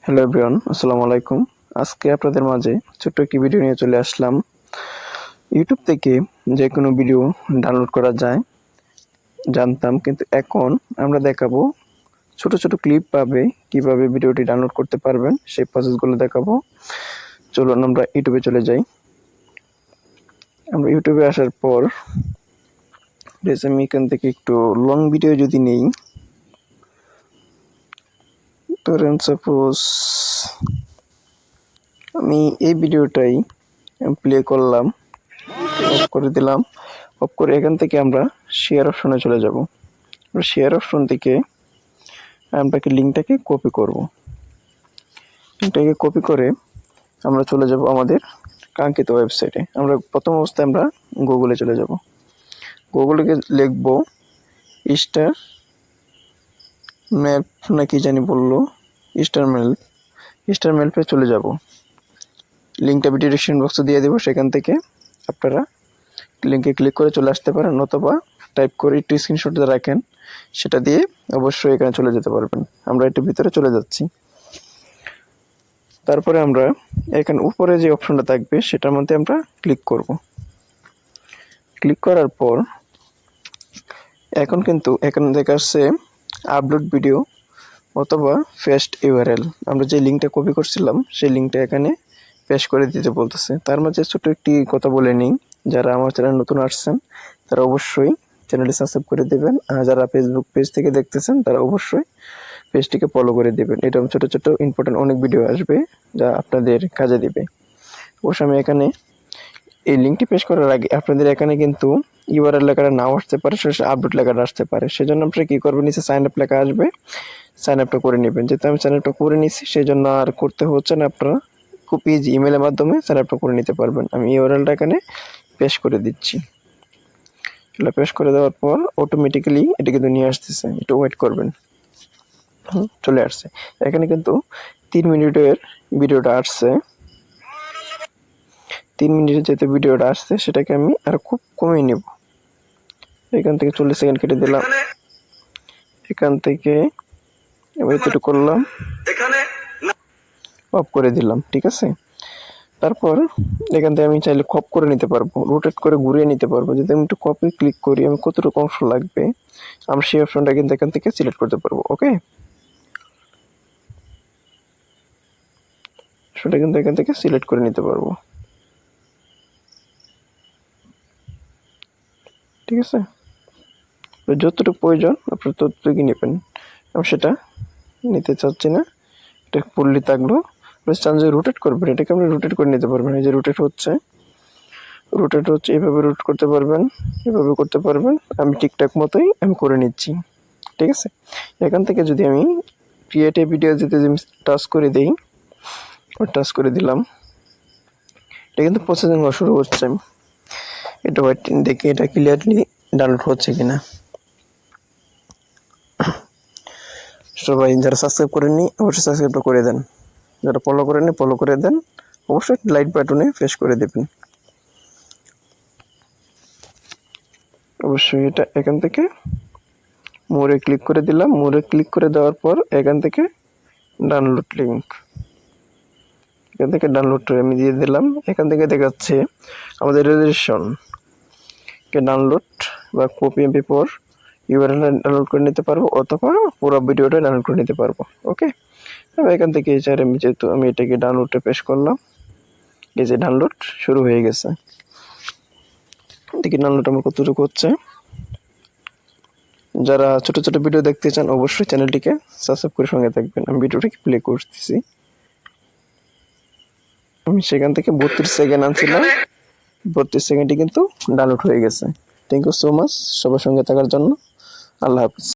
Hello everyone, আসসালামু আলাইকুম। আজকে আপনাদের মাঝে ছোট্ট একটি ভিডিও নিয়ে চলে আসলাম। ইউটিউব থেকে যে কোনো ভিডিও ডাউনলোড করা যায় জানতাম, কিন্তু এখন আমরা দেখাবো ছোট ছোট ক্লিপ পাবে কিভাবে ভিডিওটি ডাউনলোড করতে পারবেন সেই প্রসেসগুলো দেখাবো। চলুন আমরা ইউটিউবে চলে যাই। আমরা ইউটিউবে আসার পর আমি এখান থেকে একটু লং ভিডিও যদি নেই, ধরেন সাপোজ আমি এই ভিডিওটাই প্লে করলাম, অফ করে দিলাম। অফ করে এখান থেকে আমরা শেয়ার অপশনে চলে যাব। শেয়ার অপশন থেকে আমরা লিঙ্কটাকে কপি করব। লিঙ্কটাকে কপি করে আমরা চলে যাব আমাদের কাঙ্ক্ষিত ওয়েবসাইটে। আমরা প্রথম অবস্থায় আমরা গুগলে চলে যাব। গুগলকে লিখব স্টার ম্যাপ না কি জানি বললো, স্টার ম্যাপে চলে যাব। লিঙ্কটা ভিডিও ডিসক্রিপশন বক্সে দিয়ে দেবো, সেখান থেকে আপনারা লিঙ্কে ক্লিক করে চলে আসতে পারেন, অথবা টাইপ করে একটু স্ক্রিনশট রাখেন, সেটা দিয়ে অবশ্যই এখানে চলে যেতে পারবেন। আমরা একটু ভিতরে চলে যাচ্ছি। তারপরে আমরা এখানে উপরে যে অপশনটা থাকবে সেটার মধ্যে আমরা ক্লিক করব। ক্লিক করার পর এখন কিন্তু এখানে দেখা আসছে আপলোড ভিডিও অথবা পেস্ট ইউআরএল। আমরা যে লিঙ্কটা কপি করছিলাম সেই লিঙ্কটা এখানে পেস্ট করে দিতে বলতেছে। তার মাঝে ছোট একটি কথা বলে নিই, যারা আমার চ্যানেল নতুন আসছেন তারা অবশ্যই চ্যানেলটি সাবস্ক্রাইব করে দেবেন, আর যারা ফেসবুক পেজ থেকে দেখতেছেন তারা অবশ্যই পেজটিকে ফলো করে দেবেন। এরকম ছোট ছোট ইম্পর্টেন্ট অনেক ভিডিও আসবে যা আপনাদের কাজে দিবে। অবশ্য আমি এখানে এই লিঙ্কটি পেস্ট করার আগে আপনাদের এখানে কিন্তু ইউআরএল লেখাটা নাও আসতে পারে, সরাসরি আপলোড লেখাটা আসতে পারে। সেজন্য আপনারা কী করবেন, নিচে সাইন আপ লেখা আসবে, সাইন আপটা করে নেবেন। যেহেতু আমি সাইন আপটা করে নিচ্ছি সেই জন্য আর করতে হচ্ছে না, আপনারা খুব ইজি ইমেলের মাধ্যমে সাইন আপটা করে নিতে পারবেন। আমি ইউআরএলটা এখানে পেস্ট করে দিচ্ছি। এটা পেস্ট করে দেওয়ার পর অটোমেটিক্যালি এটা কিন্তু নিয়ে আসতেছে, একটু ওয়েট করবেন। চলে আসছে। এখানে কিন্তু 3 মিনিটের ভিডিওটা আসছে। 3 মিনিটের যেতে ভিডিওটা আসছে সেটাকে আমি আর খুব কমিয়ে নেব। এখান থেকে 40 সেকেন্ড কেটে দিলাম, এখান থেকে এবার একটু করলাম, অফ করে দিলাম। ঠিক আছে। তারপর এখান থেকে আমি চাইলে ক্রপ করে নিতে পারবো, রোটেট করে ঘুরিয়ে নিতে পারবো। যদি আমি একটু কপি ক্লিক করি, আমি কতটুকু অংশ লাগবে আমরা সেই অপশনটা কিন্তু এখান থেকে সিলেক্ট করতে পারবো। ওকে, সেটা কিন্তু এখান থেকে সিলেক্ট করে নিতে পারবো। ঠিক আছে, যতটুকু প্রয়োজন আপনার ততটুকুই নেবেন। আমি সেটা নিতে চাচ্ছি না, এটা ফুললি থাকলো। চান যে রোটেট করবেন, এটাকে আপনি রোটেট করে নিতে পারবেন। এই যে রোটেট হচ্ছে এইভাবে রোটেট করতে পারবেন, এভাবে করতে পারবেন। আমি ঠিকঠাক মতোই আমি করে নিচ্ছি। ঠিক আছে। এখান থেকে যদি আমি ক্রিয়েট এ ভিডিও যদি টাচ করে দিই, টাচ করে দিলাম, এটা কিন্তু প্রসেসিং হওয়া শুরু হচ্ছে। এটা দেখি এটা ক্লিয়ারলি ডাউনলোড হচ্ছে কিনা। সবাই যারা সাবস্ক্রাইব করেননি অবশ্যই সাবস্ক্রাইবটা করে দেন, যারা ফলো করেননি ফলো করে দেন, অবশ্যই লাইক বাটনে প্রেস করে দেবেন। অবশ্যই এটা এখান থেকে মোরে ক্লিক করে দিলাম। মোরে ক্লিক করে দেওয়ার পর এখান থেকে ডাউনলোড লিঙ্ক, এখান থেকে ডাউনলোড আমি দিয়ে দিলাম। এখান থেকে দেখাচ্ছে আমাদের রেজিস্ট্রেশন কে ডাউনলোড বা কপি MP4 ইউআরএল ডাউনলোড করে নিতে পারবো, অথবা পুরো ভিডিওটা ডাউনলোড করে নিতে পারবো। ওকে, এখান থেকে আমি যেহেতু আমি এটাকে ডাউনলোডে পেশ করলাম, এই যে ডাউনলোড শুরু হয়ে গেছে। দেখি ডাউনলোড আমার কতটুকু হচ্ছে। যারা ছোট ছোট ভিডিও দেখতে চান অবশ্যই চ্যানেলটিকে সাবস্ক্রাইব করে সঙ্গে থাকবেন। আমি ভিডিওটাকে প্লে করতেছি। আমি সেখান থেকে 32 সেকেন্ড আনছিলাম, 32 সেকেন্ডে কিন্তু ডাউনলোড হয়ে গেছে। থ্যাংক ইউ সো মাচ সবার সঙ্গে থাকার জন্য। আল্লাহ হাফিজ।